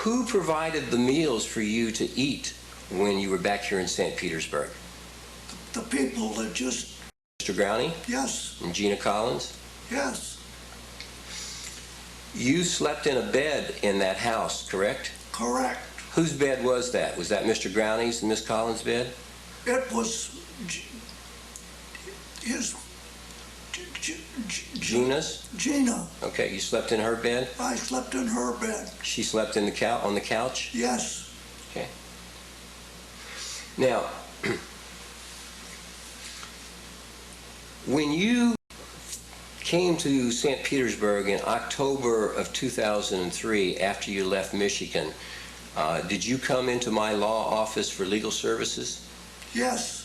who provided the meals for you to eat when you were back here in St. Petersburg? The people that just... Mr. Growney? Yes. And Gina Collins? Yes. You slept in a bed in that house, correct? Correct. Whose bed was that? Was that Mr. Growney's and Miss Collins' bed? It was his... Gina's? Gina. Okay, you slept in her bed? I slept in her bed. She slept in the on the couch? Yes. Okay. Now, when you came to St. Petersburg in October of 2003 after you left Michigan, did you come into my law office for legal services? Yes.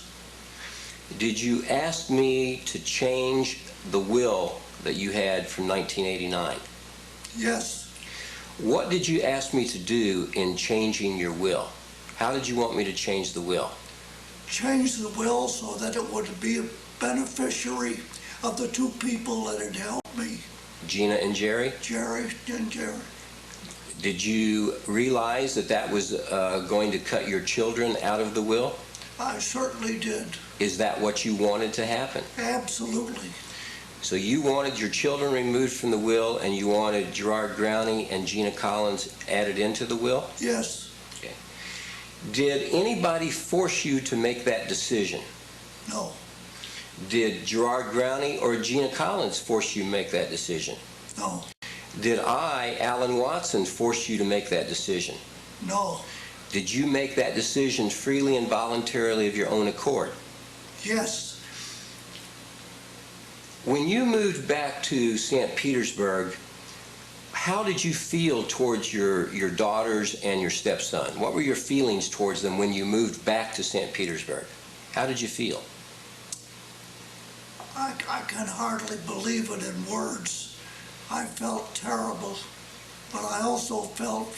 Did you ask me to change the will that you had from 1989? Yes. What did you ask me to do in changing your will? How did you want me to change the will? Change the will so that it would be a beneficiary of the two people that had helped me. Gina and Jerry? Jerry and Jerry. Did you realize that that was going to cut your children out of the will? I certainly did. Is that what you wanted to happen? Absolutely. So you wanted your children removed from the will, and you wanted Gerard Growney and Gina Collins added into the will? Yes. Okay. Did anybody force you to make that decision? No. Did Gerard Growney or Gina Collins force you to make that decision? No. Did I, Alan Watson, force you to make that decision? No. Did you make that decision freely and voluntarily of your own accord? Yes. When you moved back to St. Petersburg, how did you feel towards your daughters and your stepson? What were your feelings towards them when you moved back to St. Petersburg? How did you feel? I can hardly believe it in words. I felt terrible, but I also felt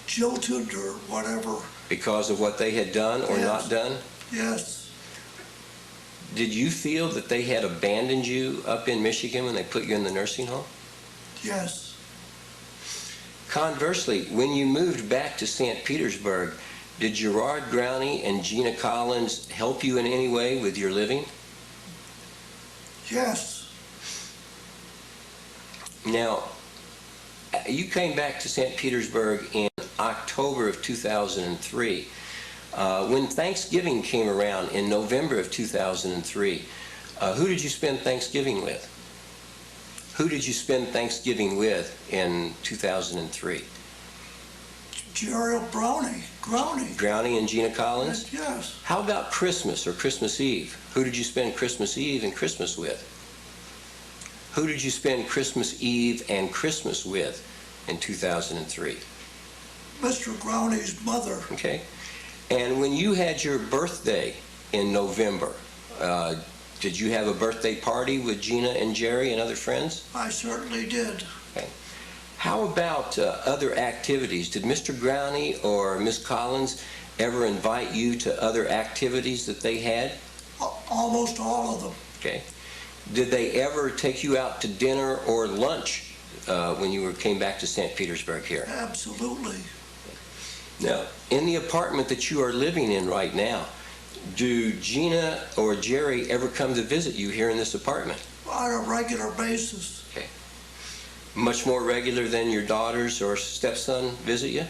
jilted or whatever. Because of what they had done or Yes. not done? Yes. Did you feel that they had abandoned you up in Michigan when they put you in the nursing home? Yes. Conversely, when you moved back to St. Petersburg, did Gerard Growney and Gina Collins help you in any way with your living? Yes. Now, you came back to St. Petersburg in October of 2003. When Thanksgiving came around in November of 2003, who did you spend Thanksgiving with? Who did you spend Thanksgiving with in 2003? Gerard Growney. Growney and Gina Collins? Yes. How about Christmas or Christmas Eve? Who did you spend Christmas Eve and Christmas with? Who did you spend Christmas Eve and Christmas with in 2003? Mr. Growney's mother. Okay. And when you had your birthday in November, did you have a birthday party with Gina and Jerry and other friends? I certainly did. Okay. How about other activities? Did Mr. Growney or Miss Collins ever invite you to other activities that they had? Almost all of them. Okay. Did they ever take you out to dinner or lunch when you came back to St. Petersburg here? Absolutely. Now, in the apartment that you are living in right now, do Gina or Jerry ever come to visit you here in this apartment? On a regular basis. Okay. Much more regular than your daughters or stepson visit you?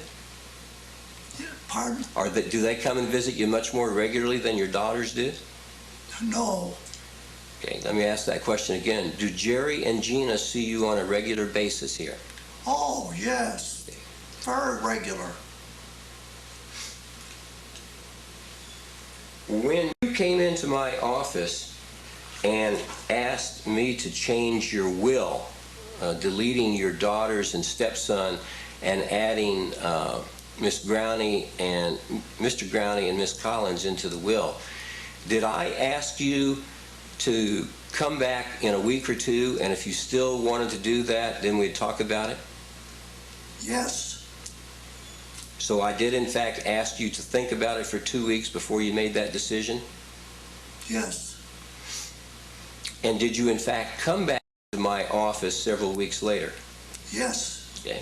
Pardon? Do they come and visit you much more regularly than your daughters do? No. Okay, let me ask that question again. Do Jerry and Gina see you on a regular basis here? Oh, yes. Very regular. When you came into my office and asked me to change your will, deleting your daughters and stepson and adding Mr. Growney and Miss Collins into the will, did I ask you to come back in a week or two, and if you still wanted to do that, then we'd talk about it? Yes. So I did in fact ask you to think about it for 2 weeks before you made that decision? Yes. And did you in fact come back to my office several weeks later? Yes. Okay.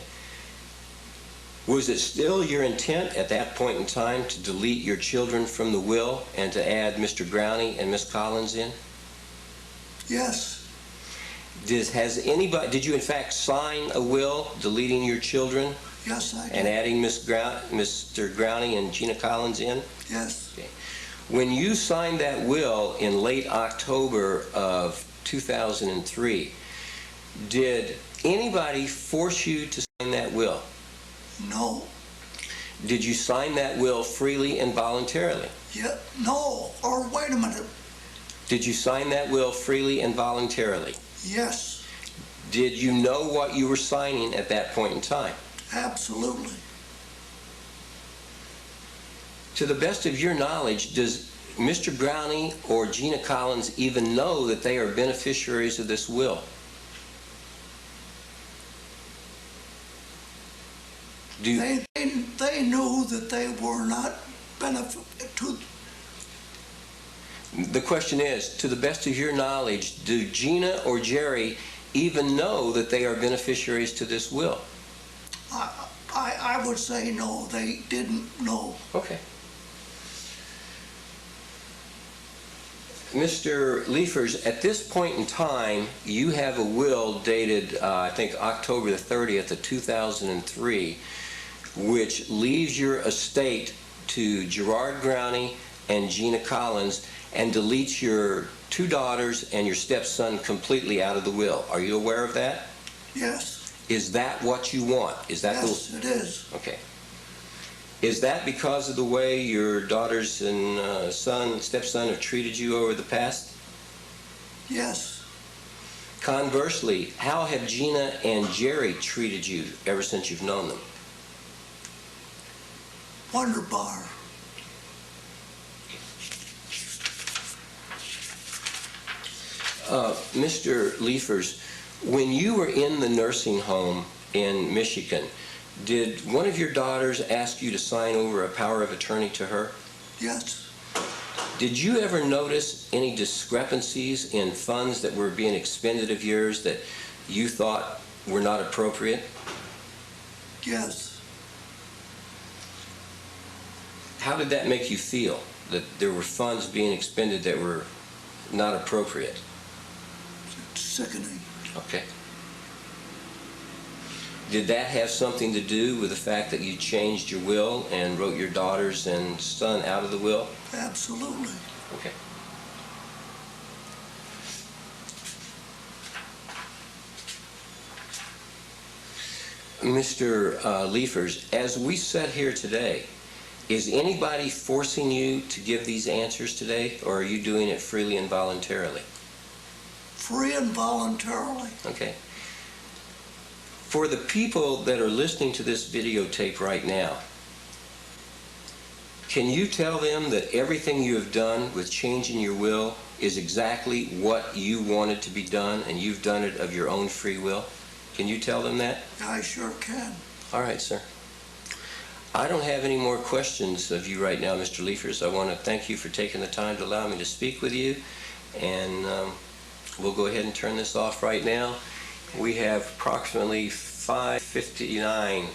Was it still your intent at that point in time to delete your children from the will and to add Mr. Growney and Miss Collins in? Yes, Did you in fact sign a will deleting your children yes, I and did. adding Mr. Growney and Gina Collins in? Yes, Okay. When you signed that will in late October of 2003, did anybody force you to sign that will? no, Did you sign that will freely and voluntarily? yeah, no, or wait a minute, Did you sign that will freely and voluntarily? yes, Did you know what you were signing at that point in time? absolutely. To the best of your knowledge, does Mr. Growney or Gina Collins even know that they are beneficiaries of this will? They knew that they were not The question is, to the best of your knowledge, do Gina or Jerry even know that they are beneficiaries to this will? I would say no, they didn't know. Okay. Mr. Lieffers, at this point in time, you have a will dated, I think, October the 30th of 2003, which leaves your estate to Gerard Growney and Gina Collins and deletes your 2 daughters and your stepson completely out of the will. Are you aware of that? Yes, Is that what you want? Is that yes, it is. Okay. Is that because of the way your daughters and stepson have treated you over the past? Yes, Conversely, how have Gina and Jerry treated you ever since you've known them? wonderbar. Mr. Lieffers, when you were in the nursing home in Michigan, did one of your daughters ask you to sign over a power of attorney to her? Yes, Did you ever notice any discrepancies in funds that were being expended of yours that you thought were not appropriate? yes, How did that make you feel, that there were funds being expended that were not appropriate? it's sickening. Okay. Did that have something to do with the fact that you changed your will and wrote your daughters and son out of the will? Absolutely. Okay. Mr. Lieffers, as we sit here today, is anybody forcing you to give these answers today, or are you doing it freely and voluntarily? Free and voluntarily. Okay. For the people that are listening to this videotape right now, can you tell them that everything you have done with changing your will is exactly what you wanted to be done, and you've done it of your own free will? Can you tell them that? I sure can. All right, sir. I don't have any more questions of you right now, Mr. Lieffers. I want to thank you for taking the time to allow me to speak with you, and we'll go ahead and turn this off right now. We have approximately 5:59.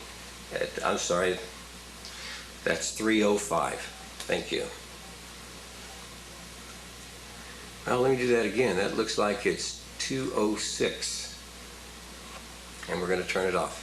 I'm sorry, that's 3:05. Thank you. Well, let me do that again. That looks like it's 2:06. And we're going to turn it off.